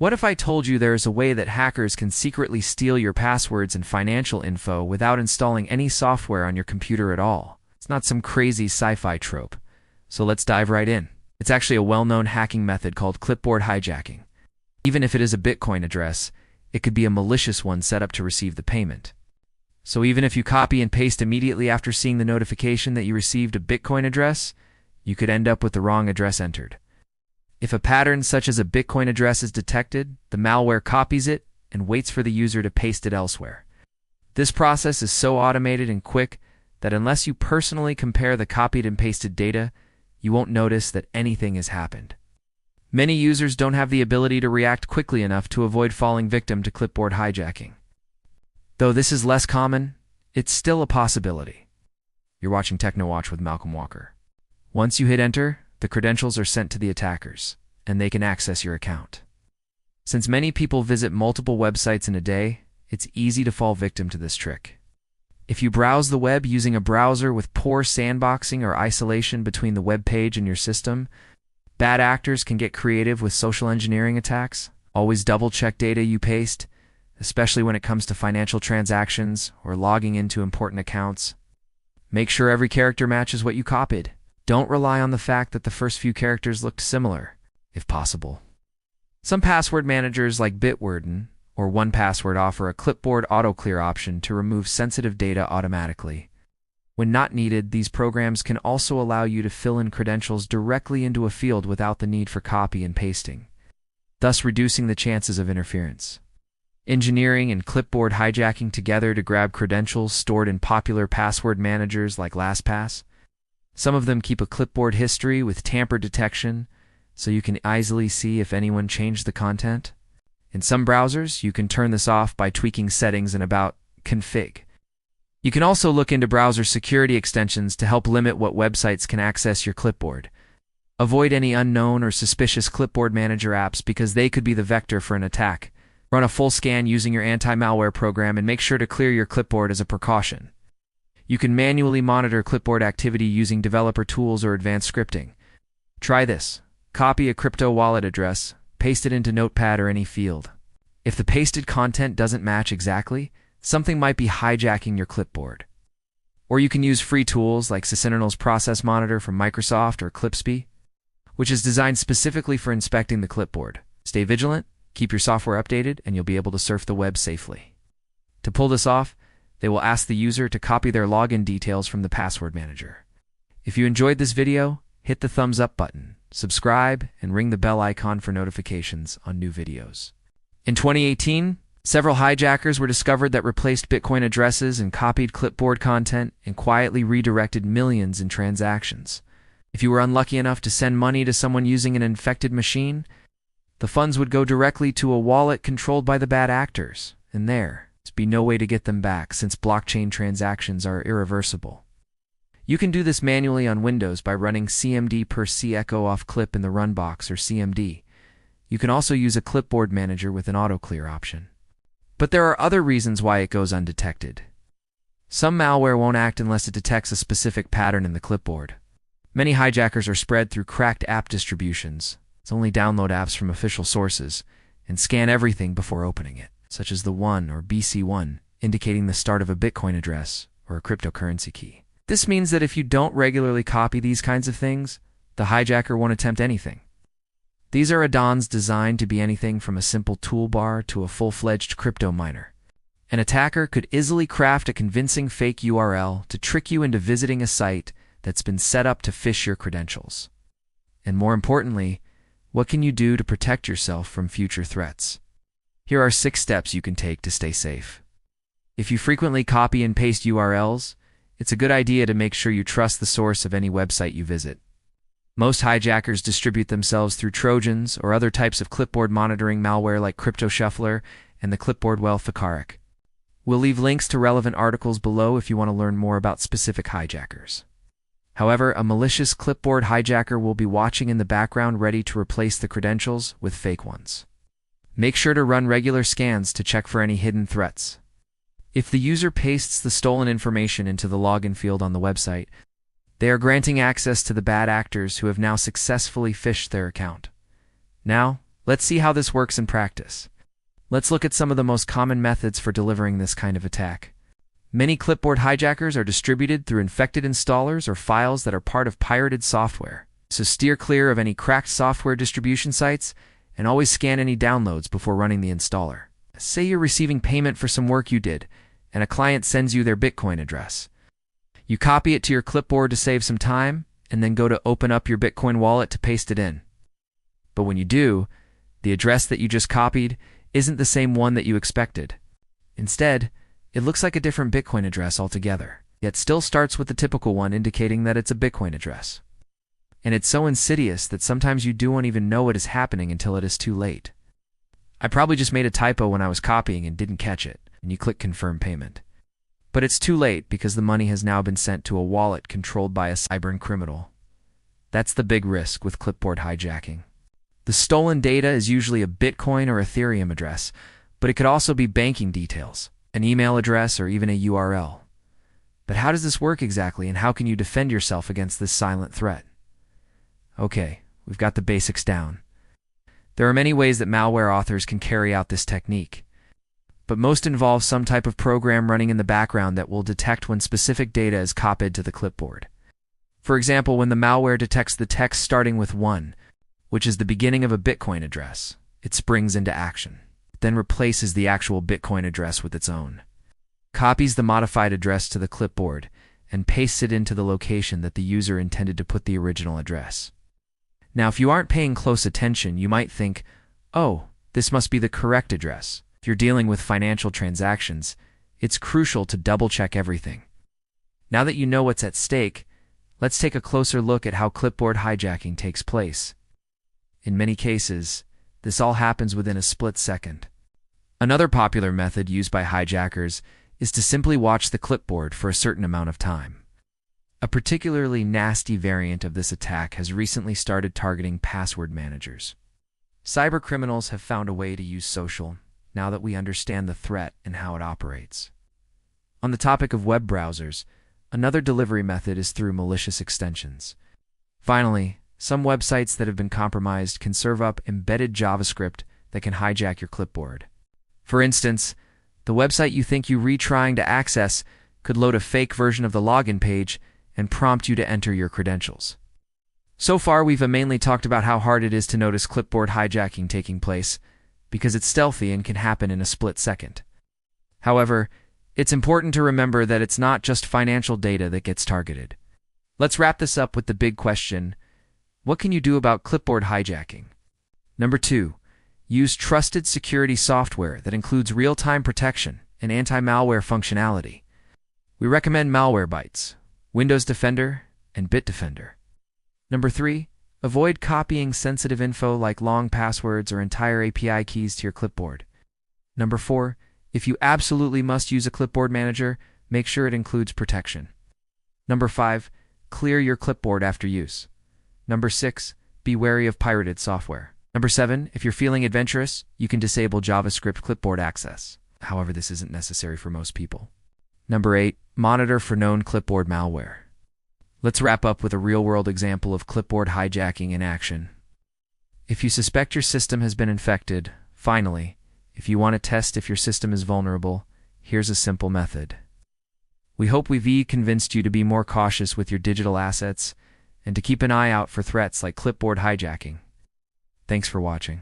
What if I told you there is a way that hackers can secretly steal your passwords and financial info without installing any software on your computer at all? It's not some crazy sci-fi trope. So let's dive right in. It's actually a well-known hacking method called clipboard hijacking. Even if it is a Bitcoin address, it could be a malicious one set up to receive the payment. So even if you copy and paste immediately after seeing the notification that you received a Bitcoin address, you could end up with the wrong address entered. If a pattern such as a Bitcoin address is detected, the malware copies it and waits for the user to paste it elsewhere. This process is so automated and quick that unless you personally compare the copied and pasted data, you won't notice that anything has happened. Many users don't have the ability to react quickly enough to avoid falling victim to clipboard hijacking. Though this is less common, it's still a possibility. You're watching TechnoWatch with Malcolm Walker. Once you hit enter, the credentials are sent to the attackers, and they can access your account. Since many people visit multiple websites in a day, it's easy to fall victim to this trick. If you browse the web using a browser with poor sandboxing or isolation between the web page and your system, bad actors can get creative with social engineering attacks. Always double-check data you paste, especially when it comes to financial transactions or logging into important accounts. Make sure every character matches what you copied. Don't rely on the fact that the first few characters looked similar, if possible. Some password managers like Bitwarden or 1Password offer a clipboard auto-clear option to remove sensitive data automatically. When not needed, these programs can also allow you to fill in credentials directly into a field without the need for copy and pasting, thus reducing the chances of interference. Engineering and clipboard hijacking together to grab credentials stored in popular password managers like LastPass. Some of them keep a clipboard history with tamper detection, so you can easily see if anyone changed the content. In some browsers, you can turn this off by tweaking settings in About Config. You can also look into browser security extensions to help limit what websites can access your clipboard. Avoid any unknown or suspicious clipboard manager apps because they could be the vector for an attack. Run a full scan using your anti-malware program and make sure to clear your clipboard as a precaution. You can manually monitor clipboard activity using developer tools or advanced scripting. Try this. Copy a crypto wallet address, paste it into Notepad or any field. If the pasted content doesn't match exactly, something might be hijacking your clipboard. Or you can use free tools like Sysentinel's Process Monitor from Microsoft or Clipsby, which is designed specifically for inspecting the clipboard. Stay vigilant, keep your software updated, and you'll be able to surf the web safely. To pull this off, they will ask the user to copy their login details from the password manager. If you enjoyed this video, hit the thumbs up button, subscribe, and ring the bell icon for notifications on new videos. In 2018, several hijackers were discovered that replaced Bitcoin addresses and copied clipboard content and quietly redirected millions in transactions. If you were unlucky enough to send money to someone using an infected machine, the funds would go directly to a wallet controlled by the bad actors, and there'd be no way to get them back since blockchain transactions are irreversible. You can do this manually on Windows by running cmd per c echo off clip in the run box or cmd. You can also use a clipboard manager with an auto-clear option. But there are other reasons why it goes undetected. Some malware won't act unless it detects a specific pattern in the clipboard. Many hijackers are spread through cracked app distributions. It's only download apps from official sources and scan everything before opening it, such as the 1 or BC1, indicating the start of a Bitcoin address or a cryptocurrency key. This means that if you don't regularly copy these kinds of things, the hijacker won't attempt anything. These are add-ons designed to be anything from a simple toolbar to a full-fledged crypto miner. An attacker could easily craft a convincing fake URL to trick you into visiting a site that's been set up to phish your credentials. And more importantly, what can you do to protect yourself from future threats? Here are 6 steps you can take to stay safe. If you frequently copy and paste URLs, it's a good idea to make sure you trust the source of any website you visit. Most hijackers distribute themselves through Trojans or other types of clipboard monitoring malware like CryptoShuffler and the Clipboard Hijacking. We'll leave links to relevant articles below if you want to learn more about specific hijackers. However, a malicious clipboard hijacker will be watching in the background ready to replace the credentials with fake ones. Make sure to run regular scans to check for any hidden threats. If the user pastes the stolen information into the login field on the website, they are granting access to the bad actors who have now successfully phished their account. Now, Let's see how this works in practice. Let's look at some of the most common methods for delivering this kind of attack. Many clipboard hijackers are distributed through infected installers or files that are part of pirated software. So steer clear of any cracked software distribution sites and always scan any downloads before running the installer. Say you're receiving payment for some work you did, and a client sends you their Bitcoin address. You copy it to your clipboard to save some time, and then go to open up your Bitcoin wallet to paste it in. But when you do, the address that you just copied isn't the same one that you expected. Instead, it looks like a different Bitcoin address altogether, yet still starts with the typical one indicating that it's a Bitcoin address. And it's so insidious that sometimes you don't even know it is happening until it is too late. I probably just made a typo when I was copying and didn't catch it, and you click Confirm Payment. But it's too late because the money has now been sent to a wallet controlled by a cybercriminal. That's the big risk with clipboard hijacking. The stolen data is usually a Bitcoin or Ethereum address, but it could also be banking details, an email address, or even a URL. But how does this work exactly, and how can you defend yourself against this silent threat? Okay, we've got the basics down. There are many ways that malware authors can carry out this technique, but most involve some type of program running in the background that will detect when specific data is copied to the clipboard. For example, when the malware detects the text starting with 1, which is the beginning of a Bitcoin address, it springs into action. It then replaces the actual Bitcoin address with its own, copies the modified address to the clipboard, and pastes it into the location that the user intended to put the original address. Now, if you aren't paying close attention, you might think, oh, this must be the correct address. If you're dealing with financial transactions, it's crucial to double-check everything. Now that you know what's at stake, let's take a closer look at how clipboard hijacking takes place. In many cases, this all happens within a split second. Another popular method used by hijackers is to simply watch the clipboard for a certain amount of time. A particularly nasty variant of this attack has recently started targeting password managers. Cybercriminals have found a way to use social, now that we understand the threat and how it operates. On the topic of web browsers, another delivery method is through malicious extensions. Finally, some websites that have been compromised can serve up embedded JavaScript that can hijack your clipboard. For instance, the website you think you're retrying to access could load a fake version of the login page and prompt you to enter your credentials. So far, we've mainly talked about how hard it is to notice clipboard hijacking taking place, because it's stealthy and can happen in a split second. However, it's important to remember that it's not just financial data that gets targeted. Let's wrap this up with the big question: what can you do about clipboard hijacking? Number 2, use trusted security software that includes real-time protection and anti-malware functionality. We recommend Malwarebytes, Windows Defender, and Bitdefender. Number 3, avoid copying sensitive info like long passwords or entire API keys to your clipboard. Number 4, if you absolutely must use a clipboard manager, make sure it includes protection. Number 5, clear your clipboard after use. Number 6, be wary of pirated software. Number 7, if you're feeling adventurous, you can disable JavaScript clipboard access. However, this isn't necessary for most people. Number 8, monitor for known clipboard malware. Let's wrap up with a real-world example of clipboard hijacking in action. If you suspect your system has been infected, finally, if you want to test if your system is vulnerable, here's a simple method. We hope we've convinced you to be more cautious with your digital assets and to keep an eye out for threats like clipboard hijacking. Thanks for watching.